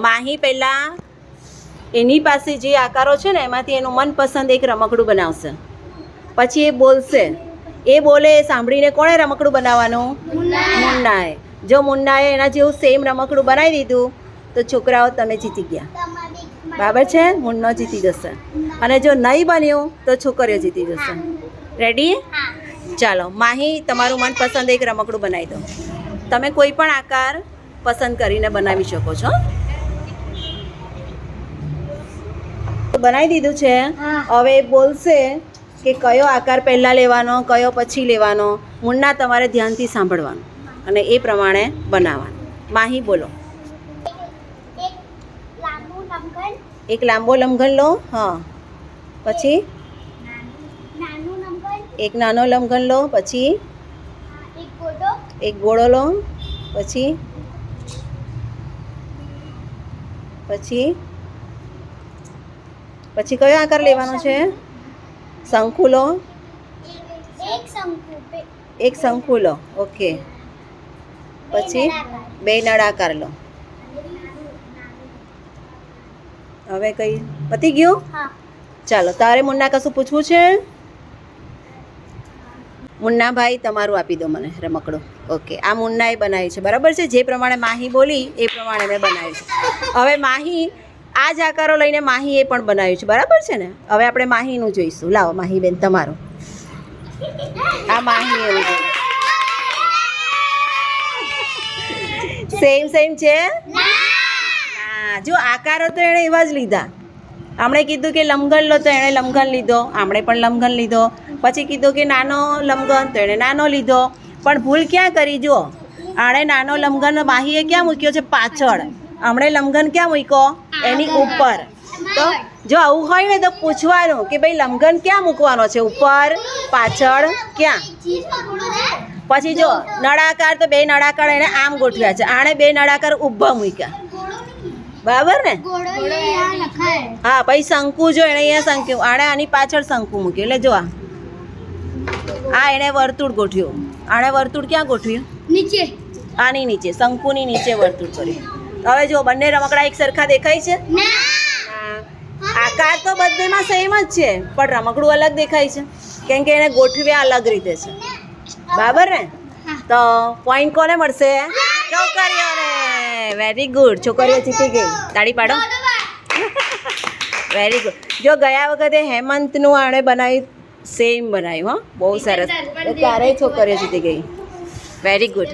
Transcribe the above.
માહી પહેલાં એની પાસે જે આકારો છે ને એમાંથી એનું મનપસંદ એક રમકડું બનાવશે, પછી એ બોલશે, એ બોલે એ સાંભળીને કોણે રમકડું બનાવવાનું? મુન્નાએ. જો મુન્નાએ એના જેવું સેમ રમકડું બનાવી દીધું તો છોકરાઓ તમે જીતી ગયા, બરાબર છે? મુન્નો જીતી જશે, અને જો નહીં બન્યું તો છોકરીઓ જીતી જશે. રેડી? ચાલો, માહી તમારું મનપસંદ એક રમકડું બનાવી દો. તમે કોઈ પણ આકાર પસંદ કરીને બનાવી શકો છો. બનાવી દીધું છે. હવે બોલશે કે કયો આકાર પહેલાં લેવાનો, કયો પછી લેવાનો. મુન્ના તમારે ધ્યાનથી સાંભળવાનું અને એ પ્રમાણે બનાવવાનું. માહી બોલો. એક લાંબો લંઘન લો. હા, પછી એક નાનો લંઘન લો. પછી એક ગોળો લો. પછી પછી પછી કયો આકાર લેવાનો છે? શંકુ લો. એક શંકુ લો. ઓકે. પછી બે નળાકાર લો. હવે કઈ પતી ગયું? ચાલો, તારે મુન્ના કશું પૂછવું છે? મુન્નાભાઈ તમારું આપી દો મને રમકડું. ઓકે, આ મુન્નાએ બનાવ્યું છે, બરાબર છે? જે પ્રમાણે માહી બોલી એ પ્રમાણે મેં બનાવ્યું છે. હવે માહી આ જ આકારો લઈને માહી એ પણ બનાવ્યું છે, બરાબર છે ને? હવે આપણે માહીનું જોઈશું. લાવો માહી બેન તમારું. આ માહી એવું સેમ સેમ છે. હા, જો આકારો તો એણે એવા જ લીધા. આપણે કીધું કે લંઘન લો તો એણે લંઘન લીધો, આપણે પણ લંઘન લીધો. પછી કીધું કે નાનો લંઘન તો એણે નાનો લીધો. પણ ભૂલ ક્યાં કરી? જો આણે નાનો લંઘન માહીએ ક્યાં મૂક્યો છે? પાછળ. હમણે લંઘન ક્યાં મૂક્યો? એની ઉપર. તો જો આવું હોય ને તો પૂછવાનું કે ભાઈ લંઘન ક્યાં મૂકવાનો છે? ઉપર, પાછળ, ક્યાં? પછી જો નળાકાર તો બે નળાકાર એને આમ ગોઠવ્યા છે, આણે બે નળાકાર ઊભા મૂક્યા, બરાબર ને? હા, પછી શંકુ જો એણે અહીંયા શંકુ, આણે આની પાછળ શંકુ મૂક્યું. એટલે જો આ એણે વર્તુળ ગોઠવ્યું. આણે વર્તુળ ક્યાં ગોઠવ્યું? નીચે. આની નીચે, શંકુની નીચે વર્તુળ કર્યું. હવે જો બંને રમકડા એક સરખા દેખાય છે? આકાર તો બધેમાં સેમ જ છે, પણ રમકડું અલગ દેખાય છે કેમ કે એને ગોઠવ્યા અલગ રીતે છે, બરાબર ને? તો પોઈન્ટ કોને મળશે? છોકરીઓને. વેરી ગુડ, છોકરીઓ જીતી ગઈ. તાળી પાડો. Very good. જો ગયા વખતે હેમંતનું આણે બનાવ્યું, સેમ બનાવ્યું. હા, બહુ સરસ. ત્યારે છોકરીઓ જીતી ગઈ. Very good.